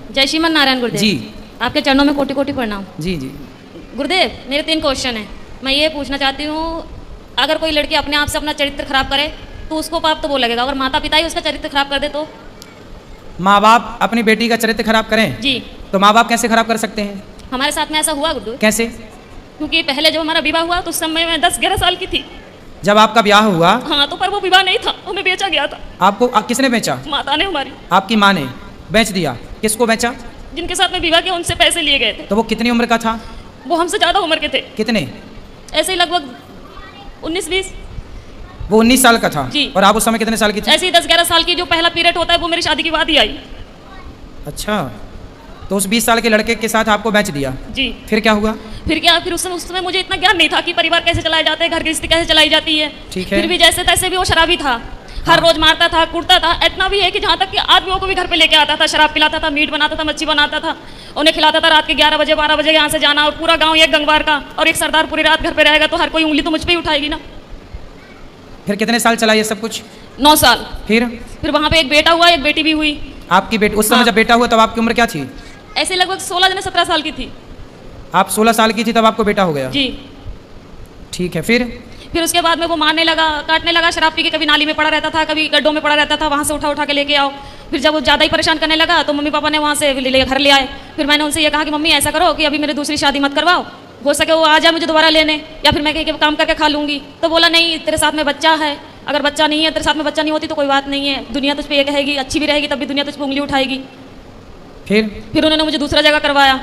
जय श्रीमन नारायण गुरुदेव जी। आपके चरणों में कोटि कोटि प्रणाम। जी जी। गुरुदेव मेरे 3 क्वेश्चन हैं। मैं ये पूछना चाहती हूँ, अगर कोई लड़की अपने आप से अपना चरित्र खराब करे तो उसको पाप तो वो लगेगा, अगर माता पिता ही उसका चरित्र खराब कर दे तो? माँ बाप अपनी बेटी का चरित्र खराब करें जी। तो माँ बाप कैसे खराब कर सकते हैं? हमारे साथ में ऐसा हुआ गुरुदेव। कैसे? क्योंकि पहले जब हमारा विवाह हुआ तो उस समय मैं 10-11 साल की थी। जब आपका ब्याह हुआ? हाँ, तो पर वो विवाह नहीं था, हमें बेचा गया था। आपको किसने बेचा? माता ने हमारी। आपकी माँ ने बेच दिया? किसको बेचा? जिनके साथ में विवाह किया उनसे पैसे लिए गए थे। तो वो कितनी उम्र का था? वो हमसे ज़्यादा उम्र के थे। कितने? ऐसे ही लगभग 19-20। वो 19 साल का था। जी। और आप उस समय कितने साल की थी? ऐसे ही 10-11 साल की जो पहला पीरियड होता है वो मेरी शादी के बाद ही आई। अच्छा, तो उस 20 साल के लड़के के साथ आपको बेच दिया? जी। फिर क्या हुआ? फिर क्या, फिर उस समय मुझे इतना ज्ञान नहीं था कि परिवार कैसे चलाए जाते हैं, घर की स्थिति कैसे चलाई जाती है। ठीक है। फिर भी जैसे तैसे भी वो शराबी था। हर रोज मारता था, कूटता था। इतना भी है कि जहाँ तक कि आदमियों को भी घर पे लेके आता था, शराब पिलाता था, मीट बनाता था, मच्छी बनाता था, उन्हें खिलाता था। रात के 11 बजे 12 बजे यहाँ से जाना, और पूरा गाँव एक गंगवार का और एक सरदार पूरी रात घर पे रहेगा तो हर कोई उंगली तो मुझ पर ही उठाएगी ना। फिर कितने साल चला ये सब कुछ? 9 साल। फिर वहाँ पे एक बेटा हुआ, एक बेटी भी हुई। आपकी बेटी उस समय हाँ। जब बेटा हुआ तब आपकी उम्र क्या थी? ऐसे लगभग 16-17 साल की थी। आप 16 साल की थी तब आपको बेटा हो गया? जी। ठीक है। फिर उसके बाद में वो मारने लगा, काटने लगा, शराब पी के कभी नाली में पड़ा रहता था, कभी गड्ढों में पड़ा रहता था, वहाँ से उठा उठा के लेके आओ। फिर जब वो ज़्यादा ही परेशान करने लगा तो मम्मी पापा ने वहाँ से घर ले आए। फिर मैंने उनसे ये कहा कि मम्मी ऐसा करो कि अभी मेरी दूसरी शादी मत करवाओ, हो सके वो आ जाए मुझे दोबारा लेने, या फिर मैं कहीं काम करके खा लूँगी। तो बोला नहीं, तेरे साथ में बच्चा है, अगर बच्चा नहीं है, तेरे साथ में बच्चा नहीं होती तो कोई बात नहीं है, दुनिया तुझ पर ये कहेगी, अच्छी भी रहेगी तब भी दुनिया तुझ पर उंगली उठाएगी। फिर उन्होंने मुझे दूसरा जगह करवाया।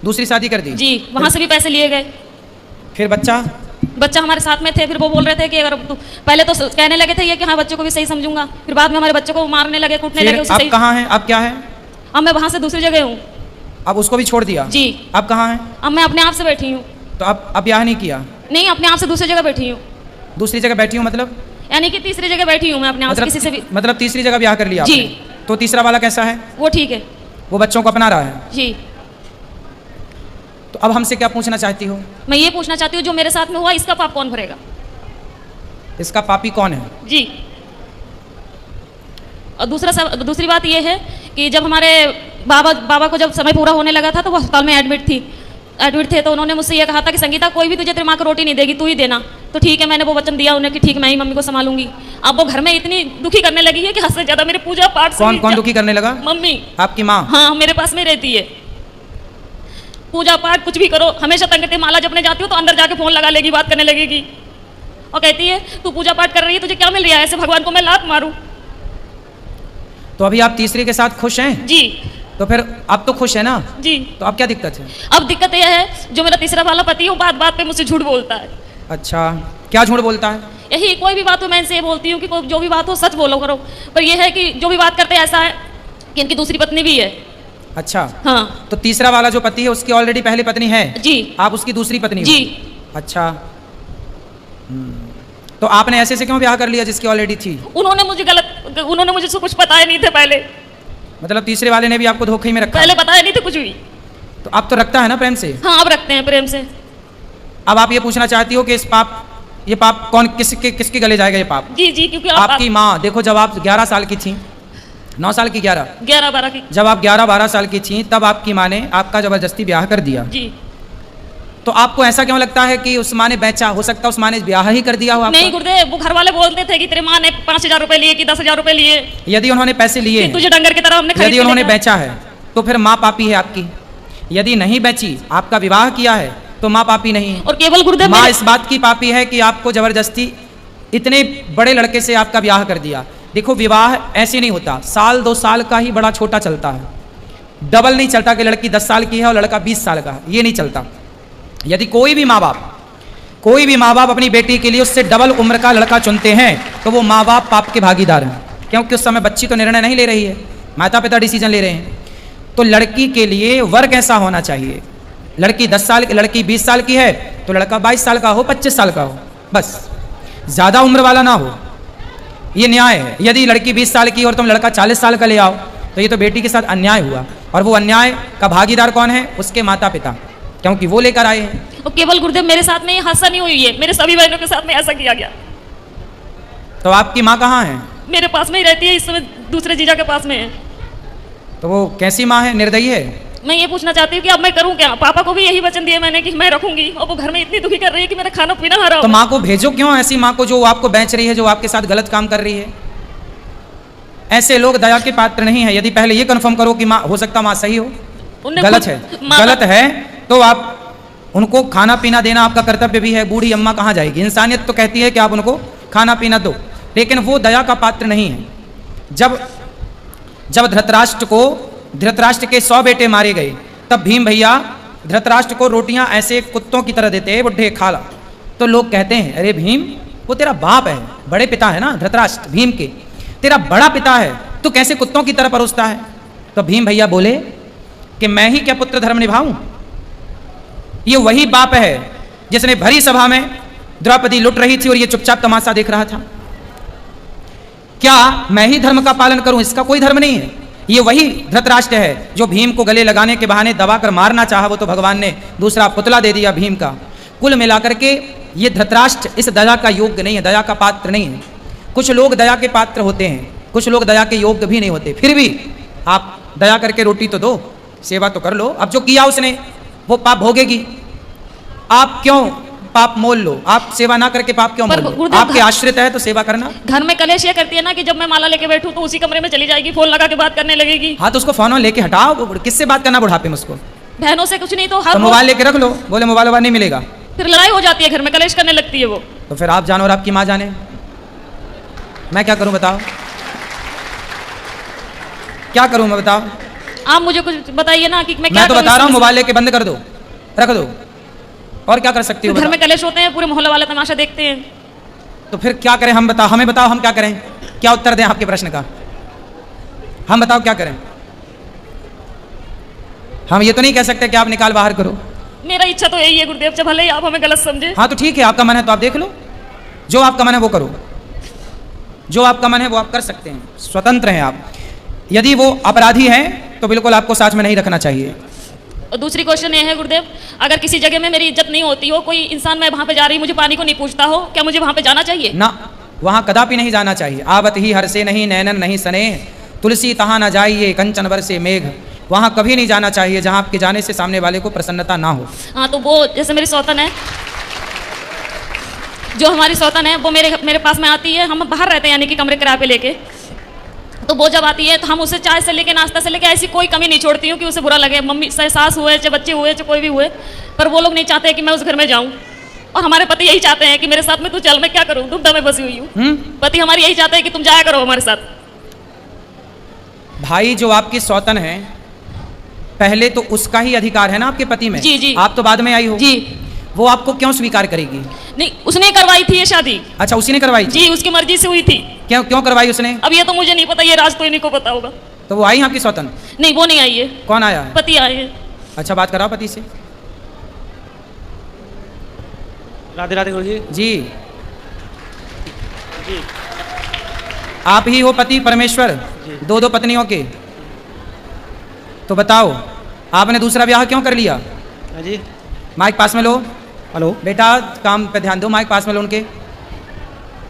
दूसरी शादी कर दी? जी। वहाँ से भी पैसे लिए गए। फिर बच्चा हमारे साथ में थे। फिर वो बोल रहे थे कि अगर पहले तो कहने लगे थे ये कि हाँ बच्चों को भी सही समझूंगा, फिर बाद में हमारे बच्चों को मारने लगे, कूटने लगे। आप कहाँ हैं? आप क्या है? अब मैं वहाँ से दूसरी जगह हूँ। अब उसको भी छोड़ दिया? जी। आप कहाँ हैं? अब मैं अपने आप से बैठी हूँ। तो अब ब्याह नहीं किया? नहीं, अपने आप से दूसरी जगह बैठी हूँ। दूसरी जगह बैठी हूँ मतलब? यानी कि तीसरी जगह बैठी हूँ मैं अपने आप से, किसी से भी। मतलब तीसरी जगह ब्याह कर लिया जी। आपने? तो तीसरा वाला कैसा है? वो ठीक है, वो बच्चों को अपना रहा है? जी। तो अब हमसे क्या पूछना चाहती हो? मैं ये पूछना चाहती हूँ जो मेरे साथ में हुआ इसका पाप कौन भरेगा? इसका पापी कौन है? जी। और दूसरी बात ये है कि जब हमारे बाबा को जब समय पूरा होने लगा था तो वो अस्पताल में एडमिट थे, तो उन्होंने मुझसे ये कहा था कि संगीता कोई भी तुझे तेरी माँ को रोटी नहीं देगी, तू ही देना। तो ठीक है, मैंने वो वचन दिया उन्हें कि ठीक मैं ही मम्मी को संभालूंगी। अब वो घर में इतनी दुखी करने लगी है कि हद से ज्यादा मेरे पूजा पाठ से। कौन दुखी करने लगा? मम्मी। आपकी माँ? हाँ, मेरे पास में रहती है। पूजा पाठ कुछ भी करो, हमेशा तंगते माला जपने जाती हो तो अंदर जाके फोन लगा लेगी, बात करने लगेगी और कहती है तू पूजा पाठ कर रही है, तुझे क्या मिल रहा है, ऐसे भगवान को मैं लात मारूं। तो अभी आप तीसरे के साथ खुश हैं? जी। तो फिर आप तो खुश है ना? जी। तो अब क्या दिक्कत है? अब दिक्कत यह है जो मेरा तीसरा वाला पति है वो बात बात पे मुझसे झूठ बोलता है। अच्छा, क्या झूठ बोलता है? यही कोई भी बात हो मैं इनसे ये बोलती हूँ कि जो भी बात हो सच बोलो करो, पर यह है कि जो भी बात करते हैं ऐसा है कि इनकी दूसरी पत्नी भी है। अच्छा। हाँ। तो तीसरा वाला जो पति है उसकी ऑलरेडी पहली पत्नी है? जी। आप उसकी दूसरी पत्नी? जी। अच्छा। तो आपने ऐसे से क्यों ब्याह कर लिया जिसकी ऑलरेडी थी? उन्होंने मुझे कुछ बताया नहीं थे पहले। मतलब तीसरे वाले ने भी आपको धोखे में रखा? पहले बताया नहीं थे कुछ भी। तो अब तो रखता है ना प्रेम से? हाँ, अब रखते हैं प्रेम से। अब आप ये पूछना चाहती हो कि ये पाप कौन किसके गले जाएगा ये पाप? जी जी, क्योंकि आपकी माँ। देखो, जब आप 11 साल की थी, 9 साल की 11-12 की, जब आप 11-12 साल की थी तब आपकी माँ ने आपका जबरदस्ती ब्याह कर दिया। जी। तो आपको ऐसा क्यों लगता है कि उस माँ ने बेचा? हो सकता है उस माँ ने ब्याह ही कर दिया हो आपका? नहीं गुरुदेव, वो घर वाले बोलते थे कि तेरे माँ ने 5,000 रुपए लिए कि 10,000 रुपए लिए। यदि उन्होंने पैसे लिए, तुझे डंगर की तरह हमने खरीद, यदि उन्होंने बेचा है तो फिर माँ पापी है आपकी। यदि नहीं बेची, आपका विवाह किया है तो माँ पापी नहीं। और केवल गुरुदेव माँ इस बात की पापी है कि आपको जबरदस्ती इतने बड़े लड़के से आपका ब्याह कर दिया। देखो, विवाह ऐसे नहीं होता, 1-2 साल का ही बड़ा छोटा चलता है, डबल नहीं चलता कि लड़की 10 साल की है और लड़का 20 साल का है, ये नहीं चलता। यदि कोई भी माँ बाप अपनी बेटी के लिए उससे डबल उम्र का लड़का चुनते हैं तो वो माँ बाप पाप के भागीदार हैं, क्योंकि उस समय बच्ची तो निर्णय नहीं ले रही है, माता पिता डिसीजन ले रहे हैं। तो लड़की के लिए वर्ग ऐसा होना चाहिए, लड़की 10 साल की, लड़की 20 साल की है तो लड़का 22 साल का हो, 25 साल का हो, बस ज़्यादा उम्र वाला ना हो, ये न्याय है। यदि लड़की 20 साल की और तुम लड़का 40 साल का ले आओ तो ये तो बेटी के साथ अन्याय हुआ, और वो अन्याय का भागीदार कौन है? उसके माता पिता, क्योंकि वो लेकर आए हैं। और केवल गुरुदेव मेरे साथ में ये हादसा नहीं हुई है, मेरे सभी बहनों के साथ में ऐसा किया गया। तो आपकी माँ कहाँ है? मेरे पास में ही रहती है इस समय, दूसरे जीजा के पास में है। तो वो कैसी माँ है, निर्दयी है? मैं ये पूछना चाहती हूँ कि अब मैं करूँ क्या? पापा को भी यही वचन दिया मैंने कि मैं रखूंगी, और वो घर में इतनी दुखी कर रही है कि मेरा खाना पीना हरा तो माँ को भेजो क्यों, ऐसी माँ को जो आपको बेच रही है, जो आपके साथ गलत काम कर रही है। ऐसे लोग दया के पात्र नहीं है। यदि पहले ये कंफर्म करो कि माँ, हो सकता माँ सही हो, गलत है, गलत है, तो आप उनको खाना पीना देना आपका कर्तव्य भी है। बूढ़ी अम्मा कहाँ जाएगी? इंसानियत तो कहती है कि आप उनको खाना पीना दो, लेकिन वो दया का पात्र नहीं है। जब धृतराष्ट्र के 100 बेटे मारे गए, तब भीम भैया धृतराष्ट्र को रोटियां ऐसे कुत्तों की तरह देते हैं, बुढ़े खा ला। तो लोग कहते हैं अरे भीम, वो तेरा बाप है, बड़े पिता है ना धृतराष्ट्र, भीम के तेरा बड़ा पिता है, तू कैसे कुत्तों की तरह परोसता है? तो भीम भैया बोले कि मैं ही क्या पुत्र धर्म निभाऊं? ये वही बाप है जिसने भरी सभा में द्रौपदी लुट रही थी और ये चुपचाप तमाशा देख रहा था। क्या मैं ही धर्म का पालन करूं? इसका कोई धर्म नहीं है। ये वही धृतराष्ट्र है जो भीम को गले लगाने के बहाने दबाकर मारना चाहा, वो तो भगवान ने दूसरा पुतला दे दिया भीम का। कुल मिलाकर के ये धृतराष्ट्र इस दया का योग्य नहीं है, दया का पात्र नहीं है। कुछ लोग दया के पात्र होते हैं, कुछ लोग दया के योग्य भी नहीं होते। फिर भी आप दया करके रोटी तो दो, सेवा तो कर लो। अब जो किया उसने वो पाप भोगेगी। आप क्यों पाप मोल लो? आप सेवा ना करके पाप क्यों मोल लो? आपके आश्रित है तो सेवा करना। घर में कलेश ये करती है ना कि जब मैं माला लेके बैठूं तो उसी कमरे में चली जाएगी, फोन लगा के बात करने लगेगी। हाँ तो उसको फोन लेके हटाओ, किससे बात करना बुढ़ापे में उसको? बहनों से कुछ नहीं तो हर मोबाइल लेके रख लो, बोले मोबाइल नहीं मिलेगा, फिर लड़ाई हो जाती है, घर में कलेश करने लगती है वो। तो फिर आप जानो और आपकी माँ जाने, मैं क्या करूं बताओ? क्या करूं मैं बताओ? आप मुझे कुछ बताइए ना कि मैं तो बता रहा हूँ, मोबाइल लेके बंद कर दो, रख दो, और क्या कर सकती हो? घर में कलेश होते हैं, पूरे मोहल्ले वाले तमाशा देखते हैं। तो फिर क्या करें? हम बताओ, हमें बताओ, हम क्या करें? क्या उत्तर दें आपके प्रश्न का? हम बताओ क्या करें? हम ये तो नहीं कह सकते कि आप निकाल बाहर करो। मेरा इच्छा तो यही है गुरुदेव, जब भले ही आप हमें गलत समझे। हाँ तो ठीक है, आपका मन है तो आप देख लो, जो आपका मन है वो करो, जो आपका मन है वो आप कर सकते हैं, स्वतंत्र हैं आप। यदि वो अपराधी हैं तो बिल्कुल आपको साथ में नहीं रखना चाहिए। और दूसरी क्वेश्चन ये है गुरुदेव, अगर किसी जगह में मेरी इज्जत नहीं होती हो, कोई इंसान मैं वहां पे जा रही मुझे पानी को नहीं पूछता हो, क्या मुझे वहां पे जाना चाहिए? ना, वहां कदापि नहीं जाना चाहिए। आवत ही हर से नहीं नैनन नहीं सने, तुलसी तहाँ न जाइए कंचन वर से मेघ। वहां कभी नहीं जाना चाहिए जहां आपके जाने से सामने वाले को प्रसन्नता ना हो। हाँ तो वो जैसे मेरी सौतन है, जो हमारी सौतन है वो मेरे पास में आती है, हम बाहर रहते हैं यानी कि कमरे किराए पे लेके, तो वो जब आती है तो हम उसे चाय से लेके नाश्ता से लेके ऐसी कोई कमी नहीं छोड़ती हूँ कि उसे बुरा लगे। मम्मी सास हुए चाहे बच्चे हुए चाहे कोई भी हुए, पर वो लोग नहीं चाहते कि मैं उस घर में जाऊँ। और हमारे पति यही चाहते हैं कि मेरे साथ में तू चल, मैं क्या करूँ, दुविधा में फंसी हुई हूँ। पति हमारे यही चाहते हैं कि तुम जाया करो हमारे साथ। भाई जो आपकी सौतन है, पहले तो उसका ही अधिकार है ना आपके पति में। जी जी। आप तो बाद में आई हो जी। वो आपको क्यों स्वीकार करेगी? नहीं, उसने करवाई थी ये शादी। अच्छा, उसी ने करवाई? जी, उसकी मर्जी से हुई थी। क्यों करवाई उसने? अब ये तो मुझे नहीं पता, ये राज तो इन्हीं को पता होगा। तो वो आई आपकी सौतन? नहीं, वो नहीं आई है। कौन आया है? पति आए हैं। अच्छा, बात कराओ पति से। राधे राधे गुरुजी। जी, आप ही हो पति परमेश्वर दो पत्नियों के? तो बताओ आपने दूसरा ब्याह क्यों कर लिया? जी, माइक पास में लो। हेलो बेटा, काम पे ध्यान दो, माइक पास में लो उनके।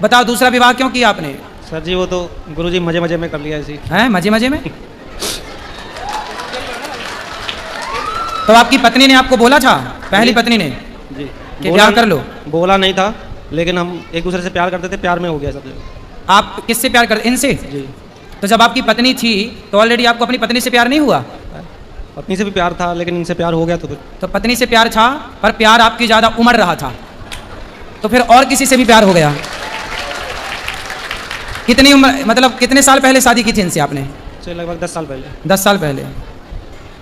बताओ दूसरा विवाह क्यों किया आपने? सर जी, वो तो गुरुजी मजे मजे में कर लिया ऐसी। हैं, मजे मजे में? तो आपकी पत्नी ने आपको बोला था, पहली पत्नी ने, जी, कि ब्याह कर लो? बोला नहीं था, लेकिन हम एक दूसरे से प्यार करते थे, प्यार में हो गया सब। आप किससे प्यार करते? इनसे? जी। तो जब आपकी पत्नी थी तो ऑलरेडी आपको अपनी पत्नी से प्यार नहीं हुआ? पत्नी से भी प्यार था, लेकिन इनसे प्यार हो गया तो पत्नी से प्यार था, पर प्यार आपकी ज़्यादा उमड़ रहा था, तो फिर और किसी से भी प्यार हो गया। कितनी उम्र, मतलब कितने साल पहले शादी की थी इनसे आपने? लगभग 10 साल पहले। 10 साल पहले।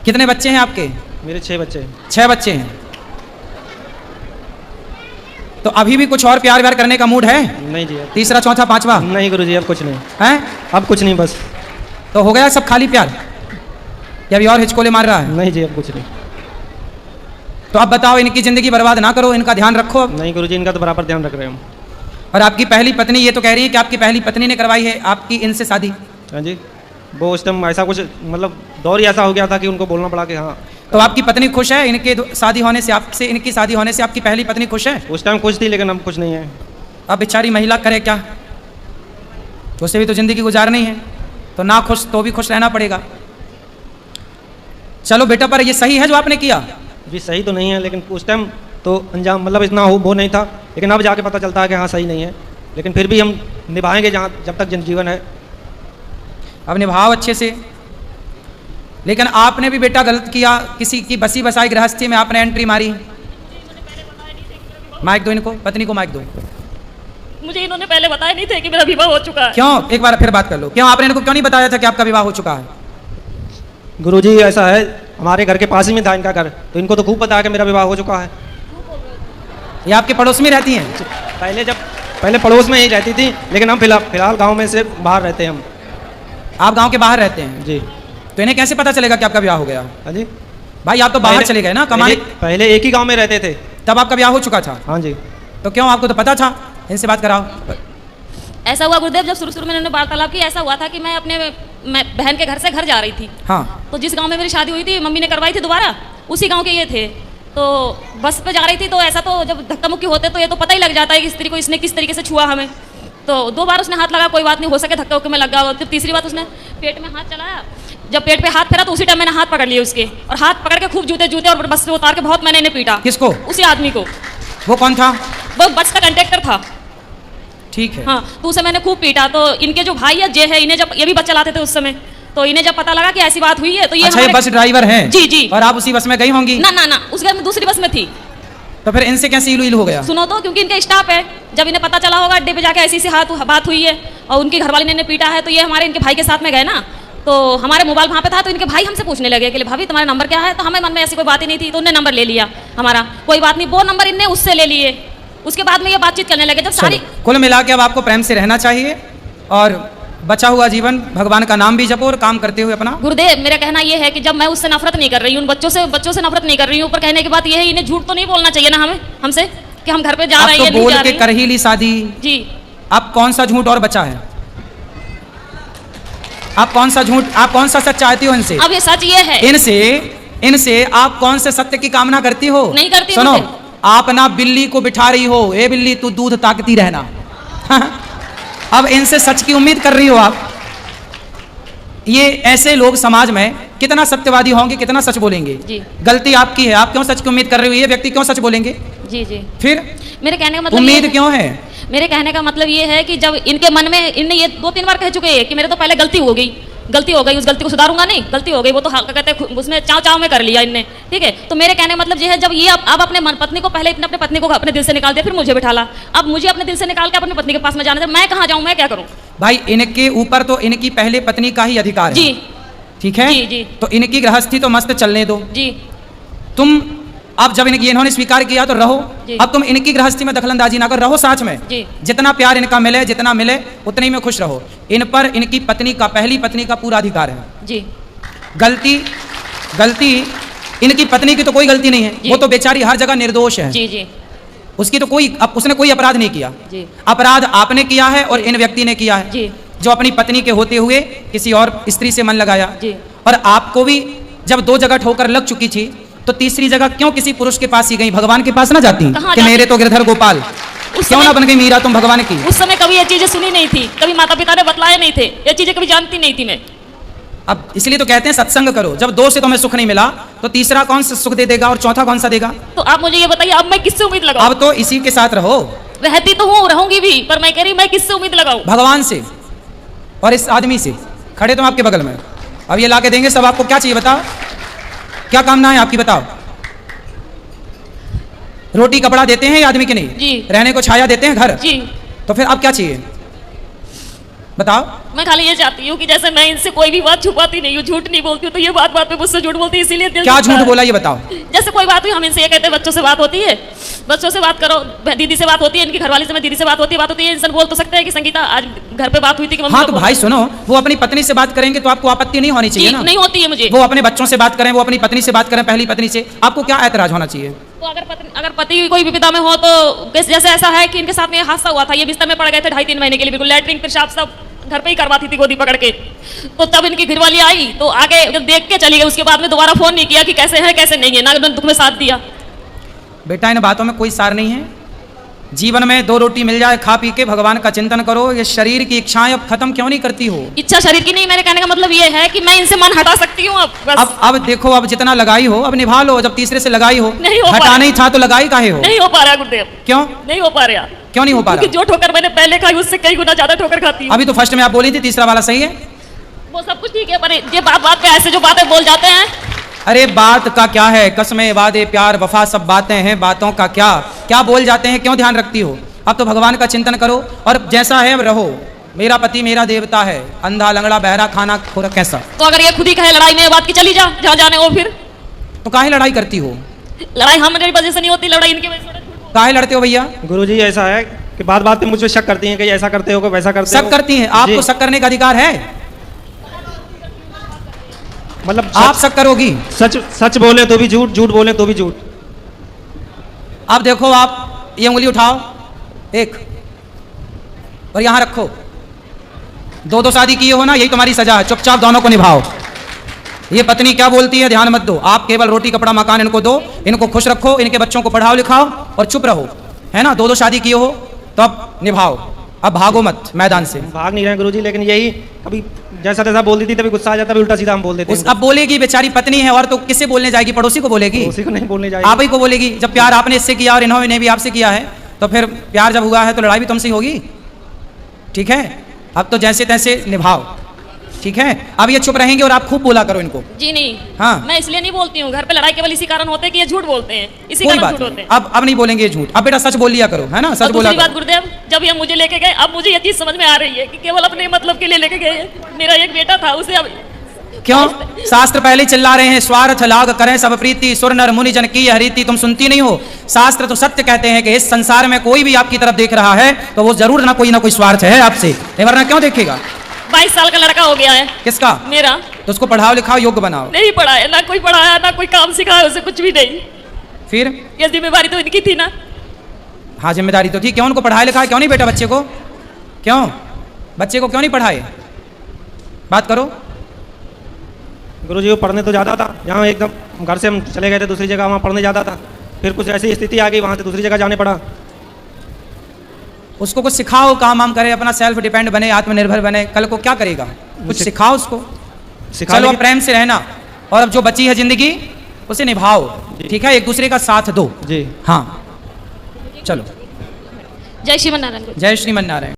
कितने बच्चे हैं आपके? मेरे 6 बच्चे हैं। 6 बच्चे हैं। तो अभी भी कुछ और प्यार व्यार करने का मूड है? नहीं जी। तीसरा चौथा पांचवा? नहीं गुरुजी, अब कुछ नहीं है। अब कुछ नहीं, बस। तो हो गया सब खाली प्यार, या अभी और हिचकोले मार रहा है? नहीं जी, अब कुछ नहीं। तो अब बताओ, इनकी जिंदगी बर्बाद ना करो, इनका ध्यान रखो। नहीं गुरुजी, इनका तो बराबर ध्यान रख रहे हैं हम। और आपकी पहली पत्नी ये तो कह रही है कि आपकी पहली पत्नी ने करवाई है आपकी इनसे शादी? हाँ जी, वो उस टाइम ऐसा कुछ, मतलब दौर ही ऐसा हो गया था कि उनको बोलना पड़ा कि हाँ। तो आपकी पत्नी खुश है इनके शादी होने से, आपसे इनकी शादी होने से आपकी पहली पत्नी खुश है? उस टाइम खुश थी, लेकिन अब कुछ नहीं है। अब बेचारी महिला करे क्या, तो उसे भी तो जिंदगी गुजारनी है, तो ना खुश तो भी खुश रहना पड़ेगा। चलो बेटा, पर ये सही है जो आपने किया? जी सही तो नहीं है, लेकिन उस टाइम तो अंजाम मतलब इतना वो नहीं था, लेकिन अब जाके पता चलता है कि हाँ सही नहीं है, लेकिन फिर भी हम निभाएंगे जहाँ जब तक जनजीवन है। अब निभाओ अच्छे से। लेकिन आपने भी बेटा गलत किया, किसी की बसी बसाई गृहस्थी में आपने एंट्री मारी। माइक दो इनको, पत्नी को माइक दो। मुझे इन्होंने पहले बताया नहीं थे कि मेरा विवाह हो चुका है। क्यों? एक बार फिर बात कर लो, क्यों आपने इनको क्यों नहीं बताया था कि आपका विवाह हो चुका है? गुरुजी ऐसा है, हमारे घर के पास ही में था इनका घर, तो इनको तो खूब पता है कि मेरा विवाह हो चुका है। ये आपके पड़ोस में रहती हैं? पहले पड़ोस में ही रहती थी, लेकिन हम फिलहाल गांव में से बाहर रहते हैं हम। आप गांव के बाहर रहते हैं जी। तो इन्हें कैसे पता चलेगा कि आपका विवाह हो गया? हाँ जी। भाई आप तो बाहर चले गए ना कमाने। पहले एक ही गांव में रहते थे, तब आपका विवाह हो चुका था? हाँ जी। तो क्यों, आपको तो पता था? इनसे बात कराओ। ऐसा हुआ गुरुदेव, जब शुरू में इन्होंने वार्तालाप की, ऐसा हुआ था कि मैं अपने बहन के घर से घर जा रही थी। हाँ। तो जिस गांव में मेरी शादी हुई थी, मम्मी ने करवाई थी दोबारा, उसी गांव के ये थे। तो बस पे जा रही थी, तो ऐसा तो जब धक्का मुक्की होते तो ये तो पता ही लग जाता है कि स्त्री को इसने किस तरीके से छुआ हमें। तो 2 बार उसने हाथ लगा, कोई बात नहीं, हो सके धक्का उक्के में लग गया। जब तीसरी बार उसने पेट में हाथ चलाया, जब पेट पे हाथ फेरा तो उसी टाइम मैंने हाथ पकड़ लिया उसके, और हाथ पकड़ के खूब जूते और बस से उतार के बहुत मैंने इन्हें पीटा। किसको? उसी आदमी को। वो कौन था? वो बस का कंडक्टर था। ठीक है। हाँ, तो उसे मैंने खूब पीटा। तो इनके जो भाई है, जे है, इन्हें जब ये भी बस चलाते थे उस समय, तो इन्हें जब पता लगा कि ऐसी बात हुई है, तो ये अच्छा, ये बस ड्राइवर हैं? जी जी। और आप उसी बस में गई होंगी? ना, उस घर में दूसरी बस में थी। तो फिर इनसे कैसे इलू इलू हो गया? सुनो तो, क्योंकि इनका स्टाफ है, जब इन्हें पता चला होगा अड्डे पे जाके ऐसी बात हुई है और उनकी घरवाली ने इन्हें पीटा है, तो ये हमारे इनके भाई के साथ में गए ना, तो हमारे मोबाइल वहाँ पे था, तो इनके भाई हमसे पूछने लगे कि भाभी तुम्हारा नंबर क्या है? तो हमें मन में ऐसी कोई बात ही नहीं थी, तो उन्हें नंबर ले लिया हमारा। कोई बात नहीं, वो नंबर इनने उससे ले लिए। उसके बाद में ये बातचीत करने लगे। जब सारी कुल मिला के अब आपको प्रेम से रहना चाहिए और बचा हुआ जीवन भगवान का नाम भी जपो और काम करते हुए अपना। गुरुदेव, मेरा कहना ये है कि जब मैं उससे नफरत नहीं कर रही हूँ, उन बच्चों से नफरत नहीं कर रही हूँ, ऊपर कहने की बात ये है, इन्हें झूठ तो नहीं बोलना चाहिए ना हमसे कि हम घर पे जा रहे हैं, तो बोल के कर ही ली शादी जी। अब कौन सा झूठ और बचा है? आप कौन सा सच चाहती हो इनसे? अब ये सच ये है, इनसे आप कौन से सत्य की कामना करती हो? नहीं करती। सुनो, आप ना बिल्ली को बिठा रही हो, ए बिल्ली तू दूध ताकती रहना। अब इनसे सच की उम्मीद कर रही हो आप। ये ऐसे लोग समाज में कितना सत्यवादी होंगे, कितना सच बोलेंगे? जी। गलती आपकी है, आप क्यों सच की उम्मीद कर रही हो? ये व्यक्ति क्यों सच बोलेंगे? जी जी। फिर मेरे कहने का मतलब उम्मीद क्यों है? मेरे कहने का मतलब ये है कि जब इनके मन में, इनने ये 2-3 बार कह चुके हैं कि मेरे तो पहले गलती हो गई, उस गलती को सुधारूंगा नहीं, गलती हो गई, वो तो कहते हैं उसमें चाव में कर लिया इनने, ठीक है। तो मेरे कहने का मतलब ये है, जब ये अब अपने पत्नी को, पहले अपने पत्नी को अपने दिल से निकाल दिया, फिर मुझे बिठाला, अब मुझे अपने दिल से निकाल के अपनी पत्नी के पास में जाना था, मैं कहाँ जाऊँ, मैं क्या करूँ? भाई इनके ऊपर तो इनकी पहले पत्नी का ही अधिकार है। जी ठीक है जी जी। तो इनकी गृहस्थी तो मस्त चलने दो जी। तुम अब जब इन्होंने स्वीकार किया तो रहो। अब तुम इनकी गृहस्थी में दखलंदाजी ना करो, रहो साथ में जी। जितना प्यार इनका मिले, जितना मिले उतने ही में खुश रहो। इन पर इनकी पत्नी का, पहली पत्नी का पूरा अधिकार है जी। गलती इनकी पत्नी की तो कोई गलती नहीं है, वो तो बेचारी हर जगह निर्दोष है जी जी। उसकी तो उसने कोई अपराध नहीं किया जी। अपराध आपने किया है और इन व्यक्ति ने किया है जी, जो अपनी पत्नी के होते हुए किसी और स्त्री से मन लगाया जी। और आपको भी जब 2 जगह ठोकर लग चुकी थी, तो तीसरी जगह क्यों किसी पुरुष के पास ही गई? भगवान के पास ना जाती कि मेरे तो गिरधर गोपाल, क्यों ना बन गई मीरा तुम भगवान की? उस समय कभी ये चीजें सुनी नहीं थी, कभी माता पिता ने बतलाए नहीं थे, ये चीजें कभी जानती नहीं थी मैं। अब इसलिए तो कहते हैं सत्संग करो। जब 2 से तुम्हें सुख नहीं मिला तो तीसरा कौन सा सुख दे देगा और चौथा कौन सा देगा? तो आप मुझे ये बताइए, अब मैं किससे उम्मीद लगाऊं? अब तो इसी के साथ रहो। रहती तो हूँ, रहूंगी भी, पर मैं कह रही मैं किससे उम्मीद लगाऊं? भगवान से और इस आदमी से। खड़े तुम आपके बगल में, अब ये ला के देंगे सब। आपको क्या चाहिए बताओ, क्या कामना है आपकी बताओ? रोटी कपड़ा देते हैं ये आदमी के नहीं जी, रहने को छाया देते हैं घर जी, तो फिर अब क्या चाहिए बताओ? मैं खाली ये चाहती हूँ कि जैसे मैं इनसे कोई भी बात छुपाती नहीं हूँ, झूठ नहीं बोलती हूँ, तो ये बात पे मुझसे झूठ बोलती है, इसीलिए दिल क्या झूठ बोला ये बताओ? जैसे कोई बात हुई, हम इनसे ये कहते हैं बच्चों से बात होती है, बच्चों से बात करो, दीदी से बात होती है, इनकी घरवाली से दीदी से बात होती है, इंसान बोल तो सकते हैं कि संगीता आज घर पे बात हुई थी कि हाँ, तो भाई सुनो, वो अपनी पत्नी से बात करेंगे तो आपको आपत्ति नहीं होनी चाहिए ना? नहीं होती है मुझे। वो अपने बच्चों से बात करें, वो अपनी पत्नी से बात करें, पहली पत्नी से, आपको क्या ऐतराज होना चाहिए? तो अगर पति कोई विपदा में हो, तो जैसे ऐसा है कि इनके साथ में हादसा हुआ था, ये बिस्तर में पड़ गए थे 2.5-3 महीने के लिए, बिल्कुल लैट्रिन पेशाब सब घर पे ही करवाती थी गोदी पकड़ के। तो तब इनकी घरवाली आई तो आगे जब देख के चली गई, उसके बाद में दोबारा फोन नहीं किया कि कैसे है कैसे नहीं है, ना दुख में साथ दिया। बेटा इन बातों में कोई सार नहीं है, जीवन में 2 रोटी मिल जाए खा पी के भगवान का चिंतन करो। ये शरीर की इच्छाएं अब खत्म क्यों नहीं करती हो? इच्छा शरीर की नहीं, मेरे कहने का मतलब ये है कि मैं इनसे मन हटा सकती हूँ अब बस। अब देखो, अब जितना लगाई हो अब निभा लो। जब तीसरे से लगाई हो, नहीं हो पा हटाना रहा। ही था तो लगाई काहे हो? नहीं हो पा रहा गुरुदेव, क्यों नहीं हो पा रहा। क्यों नहीं हो पा क्योंकि रहा? जो ठोकर मैंने पहले खाई उससे कई गुना ज्यादा ठोकर खाती हूँ। अभी तो फर्स्ट में आप बोली थी तीसरा वाला सही है। वो सब कुछ ठीक है, पर ये बात बात पे ऐसे जो बातें बोल जाते हैं। अरे बात का क्या है, कसमें वादे प्यार वफा सब बातें हैं, बातों का क्या क्या बोल जाते हैं, क्यों ध्यान रखती हो? अब तो भगवान का चिंतन करो और जैसा है अब रहो। मेरा पति मेरा देवता है, अंधा लंगड़ा बहरा खाना खोरा कैसा। तो अगर ये खुद ही कहे लड़ाई में बात की चली जा जहाँ जाने वो, फिर तो काहे लड़ाई करती हो? लड़ाई हमारी वजह से नहीं होती, लड़ाई इनकी वजह से। काहे लड़ते हो भैया? गुरुजी ऐसा है कि बात बात पे मुझ पे शक करती हैं कि ऐसा करते हो कि वैसा करते हो। शक करती हैं? आपको जी। शक करने का अधिकार है, मतलब आप शक करोगी। सच सच बोले तो भी झूठ, झूठ बोले तो भी झूठ। अब देखो, आप ये उंगली उठाओ एक और यहां रखो। 2 शादी किए हो ना, यही तुम्हारी सजा है। चुपचाप दोनों को निभाओ। ये पत्नी क्या बोलती है ध्यान मत दो। आप केवल रोटी कपड़ा मकान इनको दो, इनको खुश रखो, इनके बच्चों को पढ़ाओ लिखाओ और चुप रहो, है ना। 2 शादी किए हो तो अब निभाओ, अब भागो मत मैदान से। भाग नहीं रहे गुरुजी, लेकिन यही कभी जैसा तैसा बोल देती, तभी गुस्सा आ जाता, उल्टा सीधा हम बोल देते हैं। अब बोलेगी, बेचारी पत्नी है और तो किससे बोलने जाएगी? पड़ोसी को बोलेगी? उसी को नहीं बोलने जाएगी। आप ही को बोलेगी। जब प्यार आपने इससे किया और इन्होंने भी आपसे किया है, तो फिर प्यार जब हुआ है तो लड़ाई भी तुमसे ही होगी। ठीक है, अब तो जैसे तैसे निभाओ, ठीक है। अब ये चुप रहेंगे और आप खूब बोला करो इनको। जी नहीं, हाँ। मैं इसलिए नहीं बोलती हूँ। घर पे लड़ाई केवल इसी कारण होते हैं कि ये झूठ बोलते हैं, इसी कोई कारण बात झूठ होते नहीं, हैं। अब नहीं बोलेंगे ये झूठ। अब बेटा सच बोल लिया करो, है ना, सच और बोला दूसरी बात करो। गुरुदेव, जब ये मुझे लेके गए, अब मुझे ये चीज समझ में आ रही है कि केवल अपने मतलब के लिए लेके गए। मेरा एक बेटा था, उसे अब क्यों? शास्त्र पहले चिल्ला रहे हैं, स्वार्थ लाग करें सब प्रीति, सुर नर मुनि जन की हरीति। तुम सुनती नहीं हो? शास्त्र तो सत्य कहते हैं कि इस संसार में कोई भी आपकी तरफ देख रहा है तो वो जरूर ना कोई स्वार्थ है आपसे, वरना क्यों देखेगा? 22 साल का लड़का हो गया है। किसका? मेरा। तो उसको पढ़ाओ लिखाओ, योग्य बनाओ। नहीं पढ़ाया, ना कोई पढ़ाया, ना कोई काम सिखाया उसे, कुछ भी नहीं। फिर ये जिम्मेवारी तो इनकी थी ना। हाँ, जिम्मेदारी तो थी। क्यों उनको पढ़ाया लिखाया क्यों नहीं बेटा बच्चे को? क्यों बच्चे को क्यों नहीं पढ़ाए? बात करो। गुरुजी वो पढ़ने तो जाता था, जहाँ एकदम घर से हम चले गए थे दूसरी जगह, वहाँ पढ़ने जाता था। फिर कुछ ऐसी स्थिति आ गई, वहाँ से दूसरी जगह जाने पड़ा। उसको कुछ सिखाओ, काम वाम करे, अपना सेल्फ डिपेंड बने, आत्मनिर्भर बने। कल को क्या करेगा? कुछ सिखाओ उसको। चलो अब प्रेम से रहना, और अब जो बची है जिंदगी उसे निभाओ, ठीक है। एक दूसरे का साथ दो। जी हाँ, चलो। जय श्रीमन नारायण। जय श्रीमन नारायण।